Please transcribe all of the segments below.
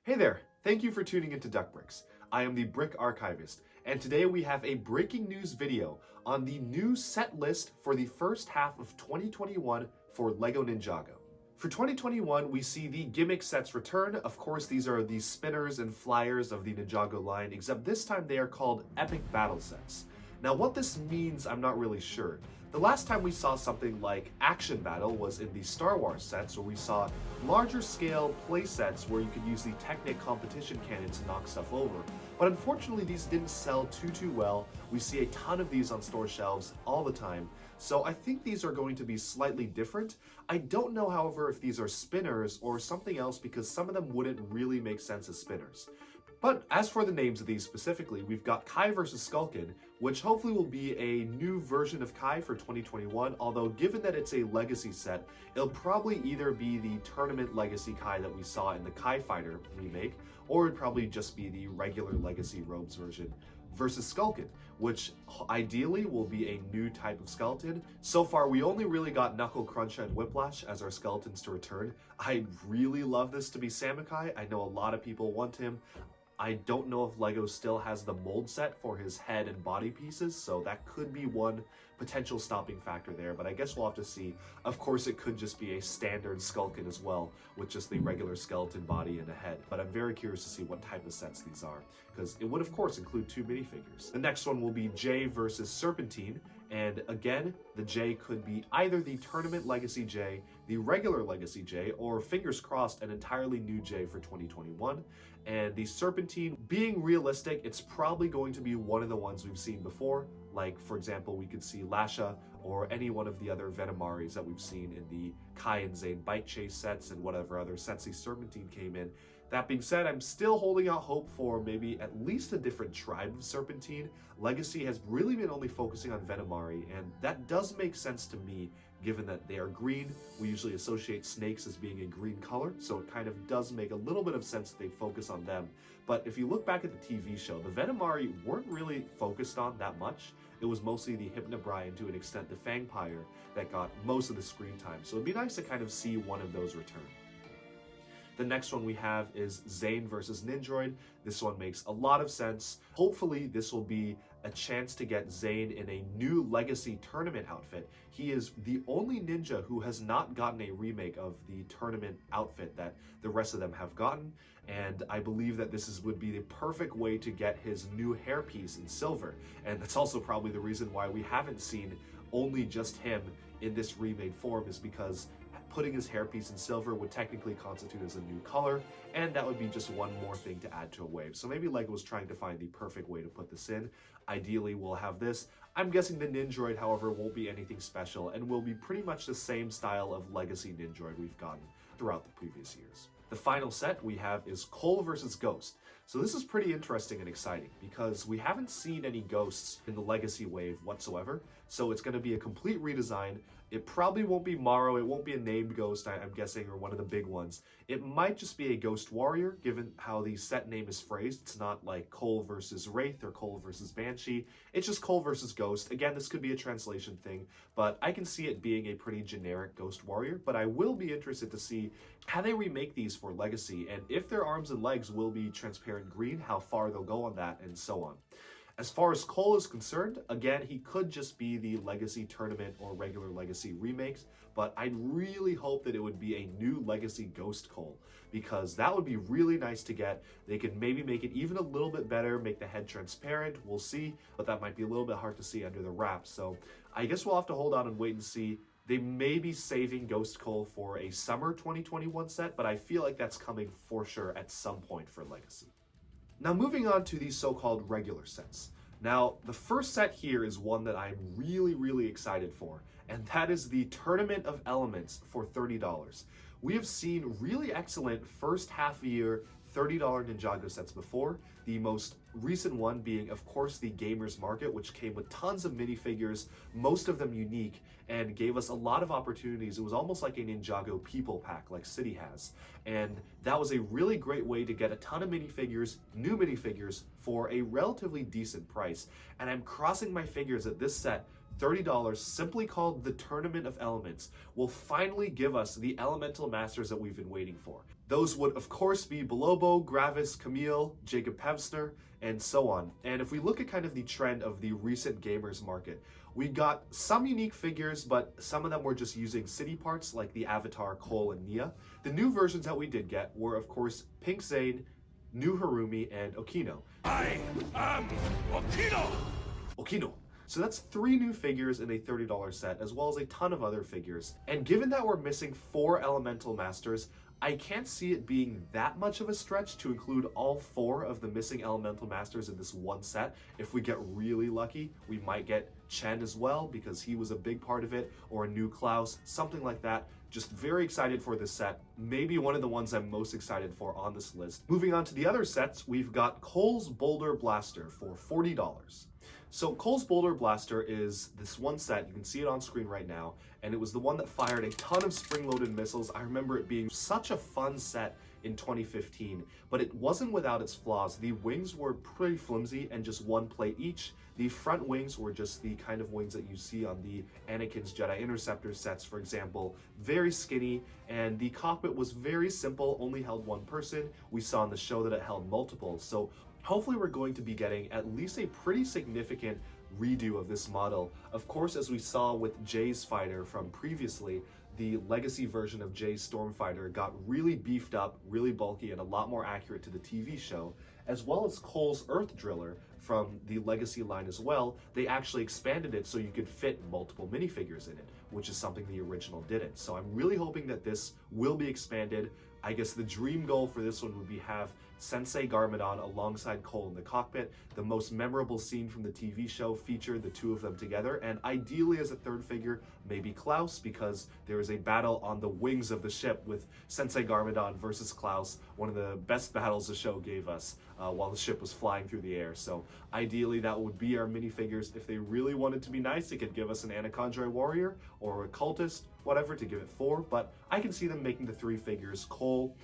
Hey there, thank you for tuning into Duck Bricks. I am the Brick Archivist, and today we have a breaking news video on the new set list for the first half of 2021 for LEGO Ninjago. For 2021, we see the gimmick sets return. Of course, these are the spinners and flyers of the Ninjago line, except this time they are called epic battle sets. Now, what this means, I'm not really sure. The last time we saw something like Action Battle was in the Star Wars sets, where we saw larger scale play sets where you could use the Technic competition cannon to knock stuff over. But unfortunately, these didn't sell too well. We see a ton of these on store shelves all the time. So I think these are going to be slightly different. I don't know, however, if these are spinners or something else, because some of them wouldn't really make sense as spinners. But as for the names of these specifically, we've got Kai versus Skulkin, which hopefully will be a new version of Kai for 2021, although given that it's a legacy set, it'll probably either be the tournament legacy Kai that we saw in the Kai Fighter remake, or it'd probably just be the regular legacy robes version versus Skulkin, which ideally will be a new type of skeleton. So far, we only really got Knuckle, Crunch, and Whiplash as our skeletons to return. I really love this to be Samukai. I know a lot of people want him. I don't know if LEGO still has the mold set for his head and body pieces, so that could be one potential stopping factor there, but I guess we'll have to see. Of course, it could just be a standard Skulkin as well, with just the regular skeleton body and a head, but I'm very curious to see what type of sets these are, because it would, of course, include 2 minifigures. The next one will be Jay versus Serpentine, and again, the J could be either the Tournament Legacy J, the regular Legacy J, or fingers crossed, an entirely new J for 2021. And the Serpentine, being realistic, it's probably going to be one of the ones we've seen before. Like, for example, we could see Lasha or any one of the other Venomaris that we've seen in the Kai and Zane bike chase sets and whatever other sets the Serpentine came in. That being said, I'm still holding out hope for maybe at least a different tribe of Serpentine. Legacy has really been only focusing on Venomari, and that does make sense to me, given that they are green. We usually associate snakes as being a green color, so it kind of does make a little bit of sense that they focus on them. But if you look back at the TV show, the Venomari weren't really focused on that much. It was mostly the Hypnobrai and to an extent the Fangpire that got most of the screen time, so it'd be nice to kind of see one of those return. The next one we have is Zane versus Ninjoid. This one makes a lot of sense. Hopefully this will be a chance to get Zane in a new Legacy tournament outfit. He is the only ninja who has not gotten a remake of the tournament outfit that the rest of them have gotten, and I believe that this would be the perfect way to get his new hairpiece in silver, and that's also probably the reason why we haven't seen only just him in this remade form, is because putting his hairpiece in silver would technically constitute as a new color, and that would be just one more thing to add to a wave. So maybe LEGO was trying to find the perfect way to put this in. Ideally, we'll have this. I'm guessing the Ninjoid, however, won't be anything special and will be pretty much the same style of Legacy Ninjoid we've gotten throughout the previous years. The final set we have is Kohls versus Ghost. So this is pretty interesting and exciting because we haven't seen any ghosts in the Legacy wave whatsoever. So it's going to be a complete redesign. It probably won't be Morrow, it won't be a named ghost, I'm guessing, or one of the big ones. It might just be a Ghost Warrior, given how the set name is phrased. It's not like Kohl versus Wraith or Kohl versus Banshee. It's just Kohl versus Ghost. Again, this could be a translation thing, but I can see it being a pretty generic Ghost Warrior. But I will be interested to see how they remake these for Legacy, and if their arms and legs will be transparent green, how far they'll go on that, and so on. As far as Kohl is concerned, again, he could just be the Legacy Tournament or regular Legacy remakes, but I'd really hope that it would be a new Legacy Ghost Kohl, because that would be really nice to get. They could maybe make it even a little bit better, make the head transparent, we'll see, but that might be a little bit hard to see under the wraps, so I guess we'll have to hold on and wait and see. They may be saving Ghost Kohl for a summer 2021 set, but I feel like that's coming for sure at some point for Legacy. Now moving on to these so-called regular sets. Now, the first set here is one that I'm really excited for, and that is the Tournament of Elements for $30. We have seen really excellent first half year $30 Ninjago sets before, the most recent one being, of course, the Gamers Market, which came with tons of minifigures, most of them unique, and gave us a lot of opportunities. It was almost like a Ninjago People Pack, like City has, and that was a really great way to get a ton of minifigures, new minifigures, for a relatively decent price, and I'm crossing my fingers that this set $30 simply called the Tournament of Elements will finally give us the elemental masters that we've been waiting for. Those would of course be Belobo, Gravis, Camille, Jacob Pevsner, and so on. And if we look at kind of the trend of the recent gamers market, we got some unique figures, but some of them were just using city parts like the Avatar, Kohls, and Nia. The new versions that we did get were of course Pink Zane, New Harumi, and Okino. I am Okino! Okino. So that's 3 new figures in a $30 set, as well as a ton of other figures. And given that we're missing 4 elemental masters, I can't see it being that much of a stretch to include all 4 of the missing elemental masters in this one set. If we get really lucky, we might get Chen as well, because he was a big part of it, or a new Klaus, something like that. Just very excited for this set. Maybe one of the ones I'm most excited for on this list. Moving on to the other sets, we've got Kohls Boulder Blaster for $40. So Kohls Boulder Blaster is this one set, you can see it on screen right now, and it was the one that fired a ton of spring-loaded missiles. I remember it being such a fun set in 2015, but it wasn't without its flaws. The wings were pretty flimsy and just one plate each. The front wings were just the kind of wings that you see on the Anakin's Jedi Interceptor sets, for example, very skinny, and the cockpit was very simple, only held one person. We saw in the show that it held multiple, so hopefully we're going to be getting at least a pretty significant redo of this model. Of course, as we saw with Jay's fighter from previously, the legacy version of Jay's Stormfighter got really beefed up, really bulky, and a lot more accurate to the TV show, as well as Kohls Earth Driller from the legacy line as well. They actually expanded it so you could fit multiple minifigures in it, which is something the original didn't. So I'm really hoping that this will be expanded. I guess the dream goal for this one would be have Sensei Garmadon alongside Cole in the cockpit. The most memorable scene from the TV show featured the 2 of them together, and ideally as a third figure, maybe Klaus, because there is a battle on the wings of the ship with Sensei Garmadon versus Klaus, one of the best battles the show gave us while the ship was flying through the air. So ideally that would be our minifigures. If they really wanted to be nice, they could give us an Anacondri Warrior or a Cultist, whatever, to give it 4, but I can see them making the 3 figures. Cole,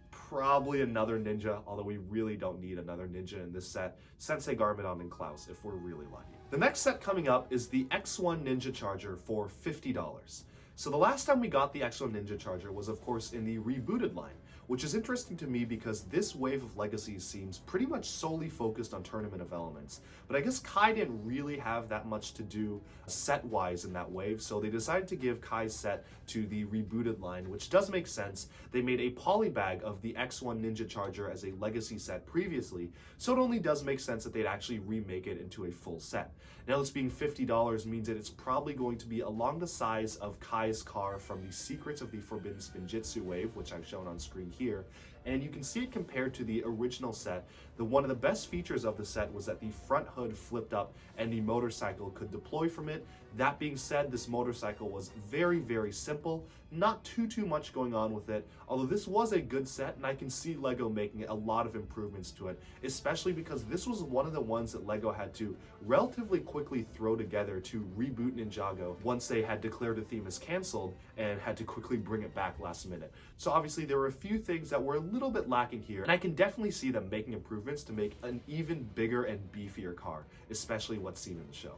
probably another ninja, although we really don't need another ninja in this set. Sensei Garmadon and Klaus, if we're really lucky. The next set coming up is the X1 Ninja Charger for $50. So the last time we got the X1 Ninja Charger was of course in the rebooted line, which is interesting to me because this wave of legacies seems pretty much solely focused on Tournament of Elements. But I guess Kai didn't really have that much to do set-wise in that wave, so they decided to give Kai's set to the rebooted line, which does make sense. They made a polybag of the X1 Ninja Charger as a legacy set previously, so it only does make sense that they'd actually remake it into a full set. Now this being $50 means that it's probably going to be along the size of Kai's car from the Secrets of the Forbidden Spinjitzu wave, which I've shown on screen here, and you can see it compared to the original set. One of the best features of the set was that the front hood flipped up and the motorcycle could deploy from it. That being said, this motorcycle was very, very simple, not too much going on with it, although this was a good set and I can see LEGO making a lot of improvements to it, especially because this was one of the ones that LEGO had to relatively quickly throw together to reboot Ninjago once they had declared the theme as cancelled and had to quickly bring it back last minute. So obviously there were a few things that were a little bit lacking here, and I can definitely see them making improvements to make an even bigger and beefier car, especially what's seen in the show.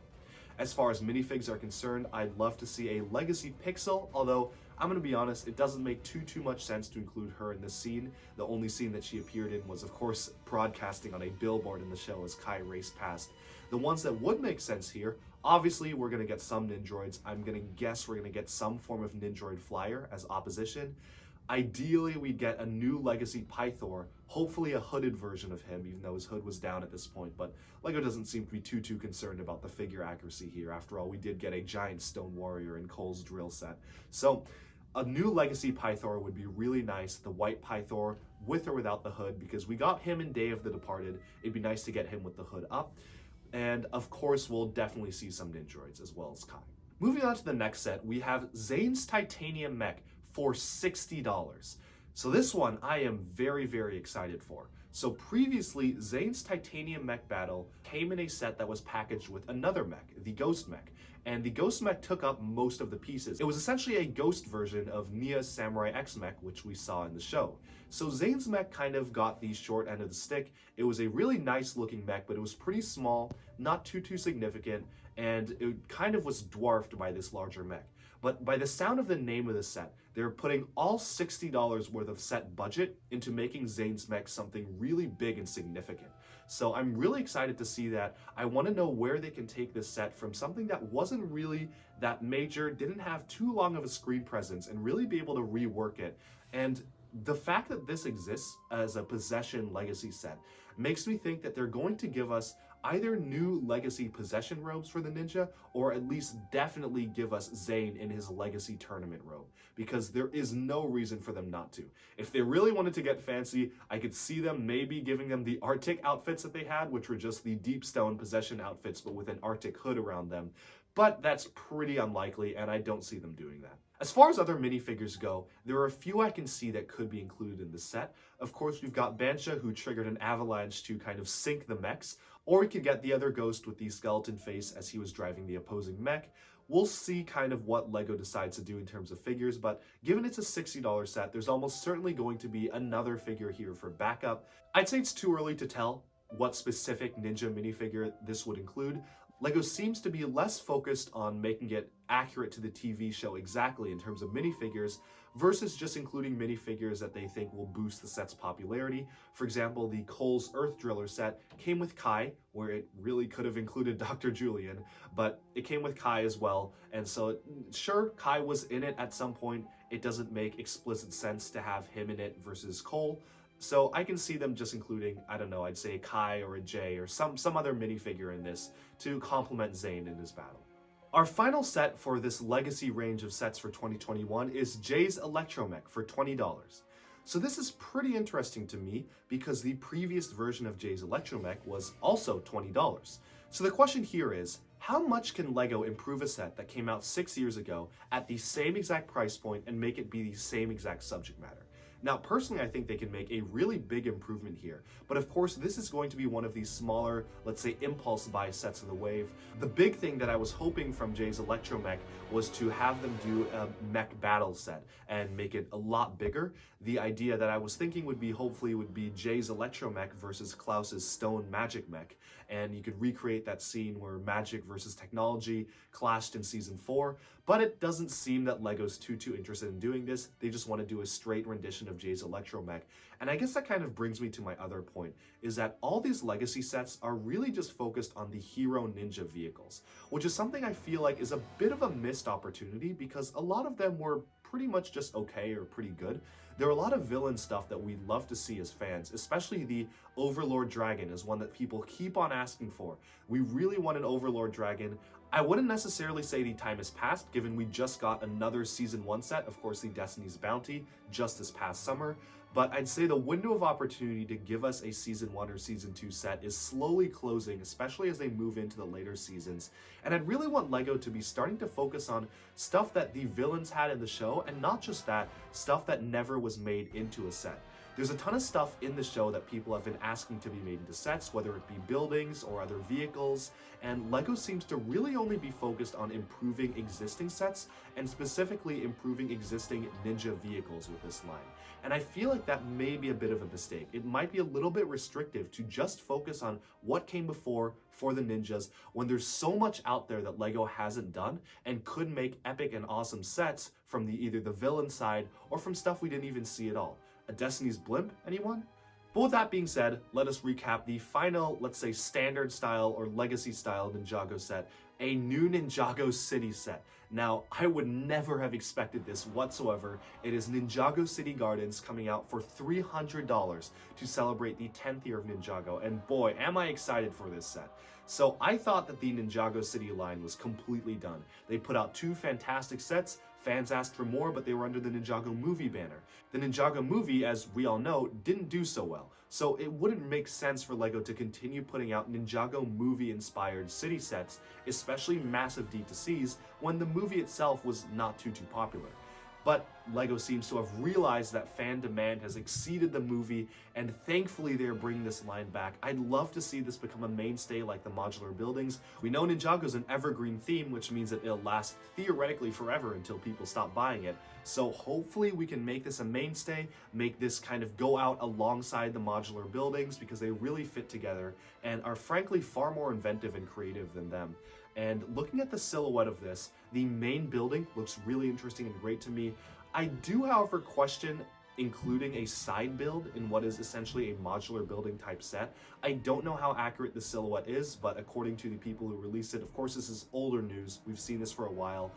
As far as minifigs are concerned, I'd love to see a Legacy Pixel, although I'm gonna be honest, it doesn't make too much sense to include her in this scene. The only scene that she appeared in was of course broadcasting on a billboard in the show as Kai raced past. The ones that would make sense here, obviously we're gonna get some Ninjoids. I'm gonna guess we're gonna get some form of Ninjoid flyer as opposition. Ideally, we get a new Legacy Pythor, hopefully a hooded version of him, even though his hood was down at this point, but LEGO doesn't seem to be too concerned about the figure accuracy here. After all, we did get a giant stone warrior in Cole's drill set. So a new Legacy Pythor would be really nice, the white Pythor with or without the hood, because we got him in Day of the Departed. It'd be nice to get him with the hood up. And of course, we'll definitely see some Ninjoids as well as Kai. Moving on to the next set, we have Zane's Titanium Mech for $60. So this one I am very excited for. So previously, Zane's Titanium Mech Battle came in a set that was packaged with another mech, the Ghost Mech. And the Ghost Mech took up most of the pieces. It was essentially a ghost version of Nia's Samurai X Mech, which we saw in the show. So Zane's mech kind of got the short end of the stick. It was a really nice looking mech, but it was pretty small, not too significant, and it kind of was dwarfed by this larger mech. But by the sound of the name of the set, they're putting all $60 worth of set budget into making Zane's mech something really big and significant. So I'm really excited to see that. I want to know where they can take this set from something that wasn't really that major, didn't have too long of a screen presence, and really be able to rework it. And the fact that this exists as a possession legacy set makes me think that they're going to give us either new legacy possession robes for the ninja, or at least definitely give us Zane in his legacy tournament robe, because there is no reason for them not to. If they really wanted to get fancy, I could see them maybe giving them the Arctic outfits that they had, which were just the deep stone possession outfits but with an Arctic hood around them. But that's pretty unlikely, and I don't see them doing that. As far as other minifigures go, there are a few I can see that could be included in the set. Of course, we've got Bansha, who triggered an avalanche to kind of sink the mechs, or we could get the other ghost with the skeleton face as he was driving the opposing mech. We'll see kind of what LEGO decides to do in terms of figures, but given it's a $60 set, there's almost certainly going to be another figure here for backup. I'd say it's too early to tell what specific ninja minifigure this would include. LEGO seems to be less focused on making it accurate to the TV show exactly in terms of minifigures, versus just including minifigures that they think will boost the set's popularity. For example, the Kohls Earth Driller set came with Kai, where it really could have included Dr. Julian, but it came with Kai as well, and so sure, Kai was in it at some point. It doesn't make explicit sense to have him in it versus Cole. So I can see them just including, I don't know, I'd say a Kai or a Jay or some other minifigure in this to complement Zane in his battle. Our final set for this legacy range of sets for 2021 is Jay's Electromag for $20. So this is pretty interesting to me because the previous version of Jay's Electromag was also $20. So the question here is, how much can LEGO improve a set that came out 6 years ago at the same exact price point and make it be the same exact subject matter? Now, personally, I think they can make a really big improvement here, but of course, this is going to be one of these smaller, let's say, impulse buy sets of the wave. The big thing that I was hoping from Jay's Electromech was to have them do a mech battle set and make it a lot bigger. The idea that I was thinking would be, hopefully, would be Jay's Electromech versus Klaus's Stone Magic Mech, and you could recreate that scene where magic versus technology clashed in Season 4, but it doesn't seem that LEGO's too interested in doing this. They just want to do a straight rendition of Jay's Electromech. And I guess that kind of brings me to my other point, is that all these legacy sets are really just focused on the hero ninja vehicles, which is something I feel like is a bit of a missed opportunity because a lot of them were pretty much just okay or pretty good. There are a lot of villain stuff that we love to see as fans, especially the Overlord Dragon is one that people keep on asking for. We really want an Overlord Dragon. I wouldn't necessarily say the time has passed, given we just got another Season 1 set, of course the Destiny's Bounty, just this past summer, but I'd say the window of opportunity to give us a Season 1 or Season 2 set is slowly closing, especially as they move into the later seasons, and I'd really want LEGO to be starting to focus on stuff that the villains had in the show, and not just that, stuff that never was made into a set. There's a ton of stuff in the show that people have been asking to be made into sets, whether it be buildings or other vehicles, and LEGO seems to really only be focused on improving existing sets, and specifically improving existing ninja vehicles with this line. And I feel like that may be a bit of a mistake. It might be a little bit restrictive to just focus on what came before for the ninjas when there's so much out there that LEGO hasn't done and could make epic and awesome sets from either the villain side or from stuff we didn't even see at all. A Destiny's Blimp, anyone? But with that being said, let us recap the final, let's say, standard style or legacy style Ninjago set, a new Ninjago City set. Now, I would never have expected this whatsoever. It is Ninjago City Gardens coming out for $300 to celebrate the 10th year of Ninjago, and boy, am I excited for this set. So I thought that the Ninjago City line was completely done. They put out 2 fantastic sets. Fans asked for more, but they were under the Ninjago movie banner. The Ninjago movie, as we all know, didn't do so well. So it wouldn't make sense for LEGO to continue putting out Ninjago movie-inspired city sets, especially massive D2Cs, when the movie itself was not too popular. But LEGO seems to have realized that fan demand has exceeded the movie, and thankfully they're bringing this line back. I'd love to see this become a mainstay like the modular buildings. We know Ninjago's an evergreen theme, which means that it'll last theoretically forever until people stop buying it. So hopefully we can make this a mainstay, make this kind of go out alongside the modular buildings because they really fit together and are frankly far more inventive and creative than them. And looking at the silhouette of this, the main building looks really interesting and great to me. I do, however, question including a side build in what is essentially a modular building type set. I don't know how accurate the silhouette is, but according to the people who released it, of course this is older news, we've seen this for a while,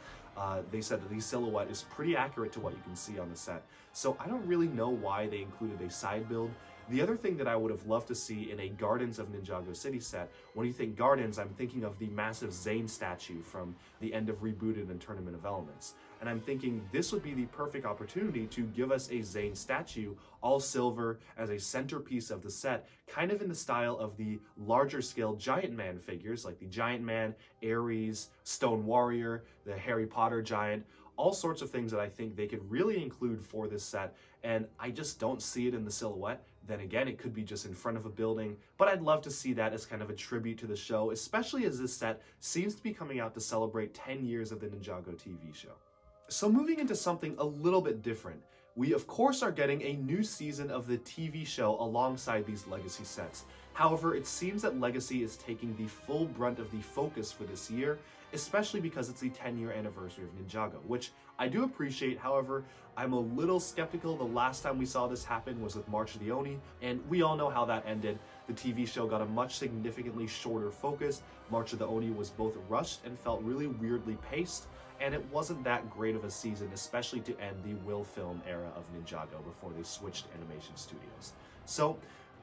they said that the silhouette is pretty accurate to what you can see on the set. So I don't really know why they included a side build. The other thing that I would have loved to see in a Gardens of Ninjago City set, when you think Gardens, I'm thinking of the massive Zane statue from the end of Rebooted and Tournament of Elements. And I'm thinking this would be the perfect opportunity to give us a Zane statue, all silver, as a centerpiece of the set, kind of in the style of the larger scale Giant Man figures, like the Giant Man, Ares, Stone Warrior, the Harry Potter Giant, all sorts of things that I think they could really include for this set, and I just don't see it in the silhouette. Then again, it could be just in front of a building, but I'd love to see that as kind of a tribute to the show, especially as this set seems to be coming out to celebrate 10 years of the Ninjago TV show. So moving into something a little bit different, we of course are getting a new season of the TV show alongside these Legacy sets. However, it seems that Legacy is taking the full brunt of the focus for this year, especially because it's the 10-year anniversary of Ninjago, which I do appreciate. However, I'm a little skeptical. The last time we saw this happen was with March of the Oni, and we all know how that ended. The TV show got a much significantly shorter focus. March of the Oni was both rushed and felt really weirdly paced, and it wasn't that great of a season, especially to end the Will Film era of Ninjago before they switched animation studios. So,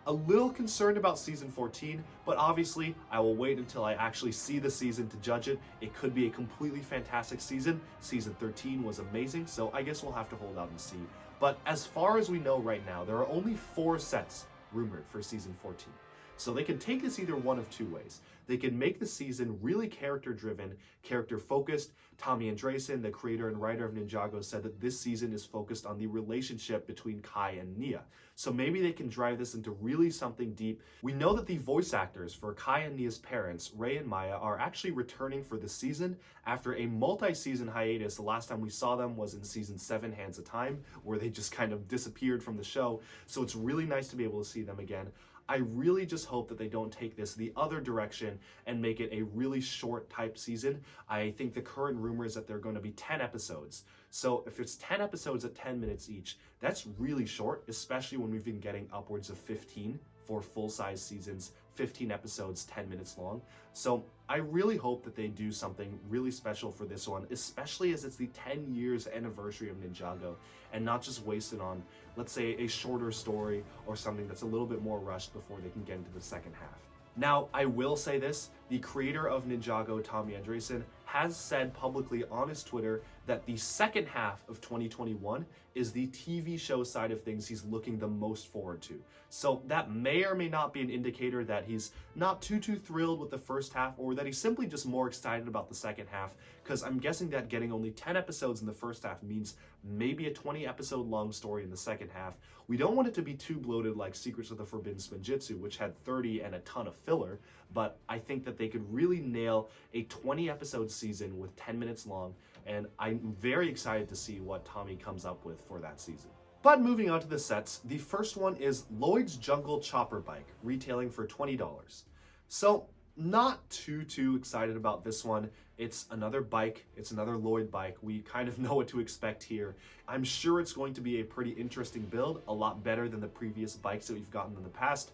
a little concerned about season 14, but obviously I will wait until I actually see the season to judge it. It could be a completely fantastic season. Season 13 was amazing, so I guess we'll have to hold out and see. But as far as we know right now, there are only 4 sets rumored for season 14. So they can take this either one of 2 ways. They can make the season really character-driven, character-focused. Tommy Andresen, the creator and writer of Ninjago, said that this season is focused on the relationship between Kai and Nia. So maybe they can drive this into really something deep. We know that the voice actors for Kai and Nia's parents, Rei and Maya, are actually returning for the season after a multi-season hiatus. The last time we saw them was in season 7, Hands of Time, where they just kind of disappeared from the show. So it's really nice to be able to see them again. I really just hope that they don't take this the other direction and make it a really short type season. I think the current rumor is that they're going to be 10 episodes. So if it's 10 episodes at 10 minutes each, that's really short, especially when we've been getting upwards of 15 for full-size seasons, 15 episodes, 10 minutes long. So I really hope that they do something really special for this one, especially as it's the 10 years anniversary of Ninjago, and not just waste it on, let's say, a shorter story or something that's a little bit more rushed before they can get into the second half. Now, I will say this, the creator of Ninjago, Tommy Andresen, has said publicly on his Twitter that the second half of 2021 is the TV show side of things he's looking the most forward to. So that may or may not be an indicator that he's not too thrilled with the first half, or that he's simply just more excited about the second half, because I'm guessing that getting only 10 episodes in the first half means maybe a 20 episode long story in the second half. We don't want it to be too bloated like Secrets of the Forbidden Spinjitzu, which had 30 and a ton of filler, but I think that they could really nail a 20 episode season with 10 minutes long, and I'm very excited to see what Tommy comes up with for that season. But moving on to the sets, the first one is Lloyd's Jungle Chopper Bike, retailing for $20. So not too excited about this one. It's another bike, it's another Lloyd bike. We kind of know what to expect here. I'm sure it's going to be a pretty interesting build, a lot better than the previous bikes that we've gotten in the past,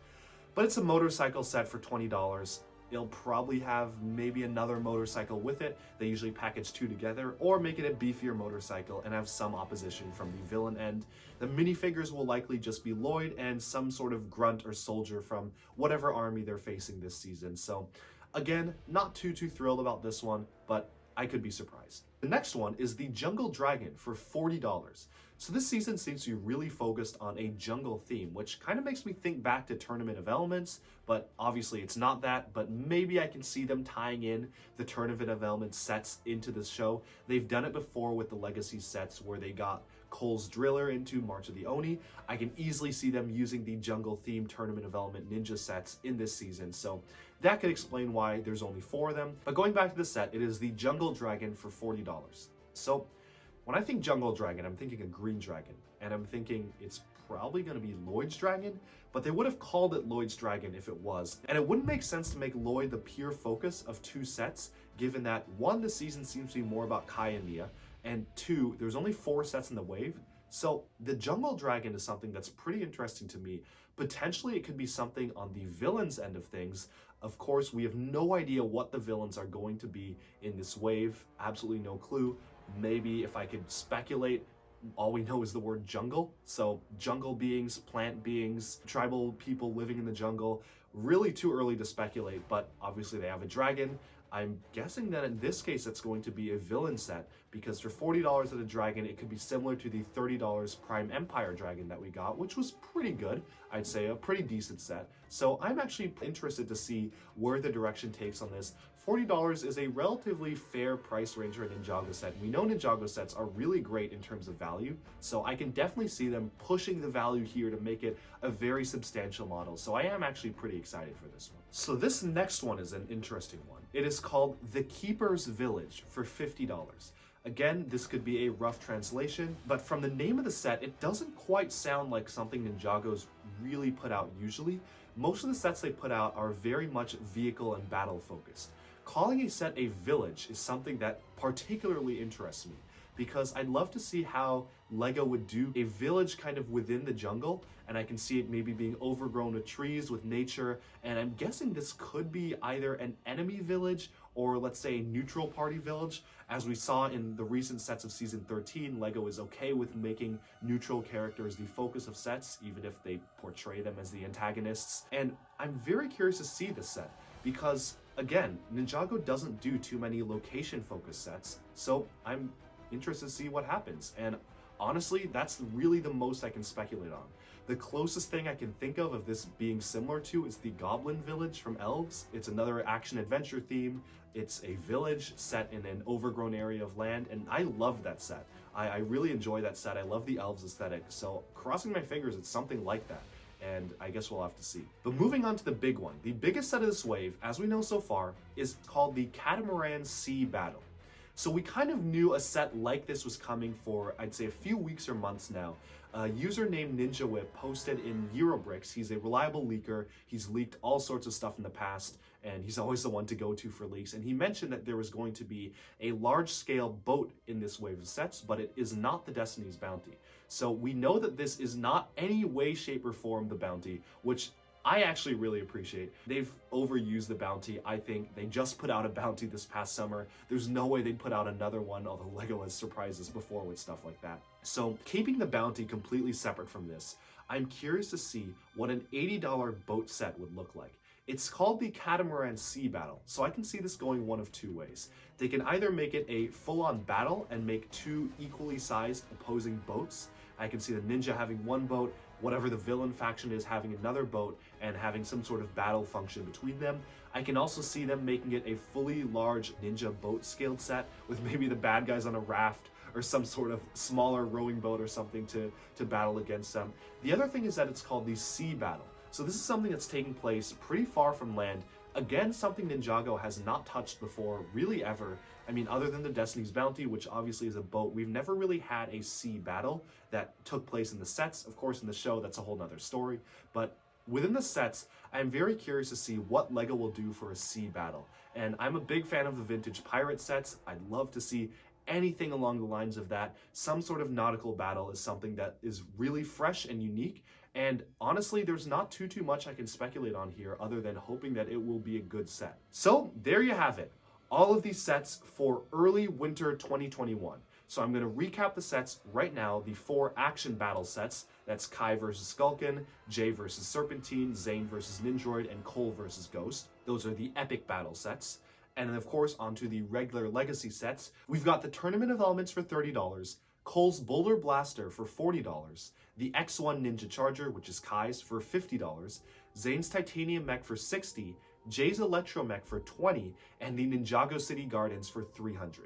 but it's a motorcycle set for $20. It'll probably have maybe another motorcycle with it. They usually package 2 together, or make it a beefier motorcycle and have some opposition from the villain end. The minifigures will likely just be Lloyd and some sort of grunt or soldier from whatever army they're facing this season. So again, not too thrilled about this one, but I could be surprised. The next one is the Jungle Dragon for $40. So this season seems to be really focused on a jungle theme, which kind of makes me think back to Tournament of Elements, but obviously it's not that, but maybe I can see them tying in the Tournament of Elements sets into this show. They've done it before with the Legacy sets where they got Kohls Driller into March of the Oni. I can easily see them using the jungle themed Tournament of Element ninja sets in this season, so that could explain why there's only 4 of them. But going back to the set, it is the Jungle Dragon for $40. So when I think Jungle Dragon, I'm thinking a green dragon, and I'm thinking it's probably going to be Lloyd's dragon, but they would have called it Lloyd's dragon if it was. And it wouldn't make sense to make Lloyd the pure focus of 2 sets, given that 1, the season seems to be more about Kai and Nia, and 2, there's only 4 sets in the wave. So the jungle dragon is something that's pretty interesting to me. Potentially it could be something on the villains end of things. Of course, we have no idea what the villains are going to be in this wave. Absolutely no clue. Maybe if I could speculate, all we know is the word jungle. So jungle beings, plant beings, tribal people living in the jungle. Really too early to speculate, but obviously they have a dragon. I'm guessing that in this case it's going to be a villain set, because for $40 at a dragon, it could be similar to the $30 Prime Empire dragon that we got, which was pretty good. I'd say a pretty decent set. So I'm actually interested to see where the direction takes on this. $40 is a relatively fair price range for a Ninjago set. We know Ninjago sets are really great in terms of value, so I can definitely see them pushing the value here to make it a very substantial model. So I am actually pretty excited for this one. So this next one is an interesting one. It is called The Keeper's Village for $50. Again, this could be a rough translation, but from the name of the set, it doesn't quite sound like something Ninjago's really put out usually. Most of the sets they put out are very much vehicle and battle focused. Calling a set a village is something that particularly interests me, because I'd love to see how LEGO would do a village kind of within the jungle, and I can see it maybe being overgrown with trees, with nature, and I'm guessing this could be either an enemy village or, let's say, a neutral party village. As we saw in the recent sets of Season 13, LEGO is okay with making neutral characters the focus of sets, even if they portray them as the antagonists. And I'm very curious to see this set, because again, Ninjago doesn't do too many location-focused sets, so I'm interested to see what happens. And honestly, that's really the most I can speculate on. The closest thing I can think of this being similar to is the Goblin Village from Elves. It's another action-adventure theme. It's a village set in an overgrown area of land, and I love that set. I really enjoy that set. I love the Elves aesthetic, so crossing my fingers it's something like that. And I guess we'll have to see. But moving on to the big one. The biggest set of this wave, as we know so far, is called the Catamaran Sea Battle. So we kind of knew a set like this was coming for, I'd say, a few weeks or months now. A user named Ninjawhip posted in Eurobricks. He's a reliable leaker. He's leaked all sorts of stuff in the past, and he's always the one to go to for leaks. And he mentioned that there was going to be a large-scale boat in this wave of sets, but it is not the Destiny's Bounty. So we know that this is not any way, shape, or form the bounty, which I actually really appreciate. They've overused the bounty. I think they just put out a bounty this past summer. There's no way they'd put out another one, although LEGO has surprised us before with stuff like that. So keeping the bounty completely separate from this, I'm curious to see what an $80 boat set would look like. It's called the Catamaran Sea Battle, so I can see this going one of 2 ways. They can either make it a full-on battle and make 2 equally sized opposing boats. I can see the ninja having 1 boat, whatever the villain faction is having another boat, and having some sort of battle function between them. I can also see them making it a fully large ninja boat scaled set with maybe the bad guys on a raft or some sort of smaller rowing boat or something to battle against them. The other thing is that it's called the Sea Battle. So this is something that's taking place pretty far from land. Again, something Ninjago has not touched before, really ever. I mean, other than the Destiny's Bounty, which obviously is a boat, we've never really had a sea battle that took place in the sets. Of course, in the show, that's a whole nother story. But within the sets, I'm very curious to see what LEGO will do for a sea battle. And I'm a big fan of the vintage pirate sets. I'd love to see anything along the lines of that. Some sort of nautical battle is something that is really fresh and unique. And honestly, there's not too much I can speculate on here other than hoping that it will be a good set. So there you have it. All of these sets for early winter 2021. So I'm going to recap the sets right now. The 4 action battle sets. That's Kai versus Skulkin, Jay versus Serpentine, Zane versus Ninjoid, and Kohls versus Ghost. Those are the epic battle sets. And then of course onto the regular legacy sets. We've got the Tournament of Elements for $30, Kohls Boulder Blaster for $40, the X1 Ninja Charger, which is Kai's, for $50, Zane's Titanium Mech for $60, Jay's Electromag for $20, and the Ninjago City Gardens for $300.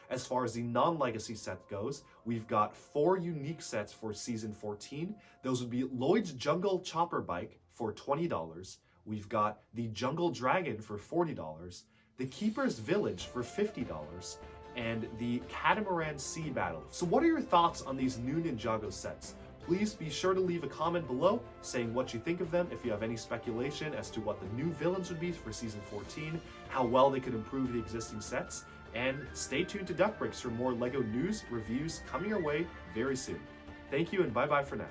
As far as the non-legacy set goes, we've got 4 unique sets for Season 14. Those would be Lloyd's Jungle Chopper Bike for $20, we've got the Jungle Dragon for $40, the Keeper's Village for $50, and the Catamaran Sea Battle. So what are your thoughts on these new Ninjago sets? Please be sure to leave a comment below saying what you think of them, if you have any speculation as to what the new villains would be for Season 14, how well they could improve the existing sets, and stay tuned to Duck Bricks for more LEGO news, reviews coming your way very soon. Thank you and bye-bye for now.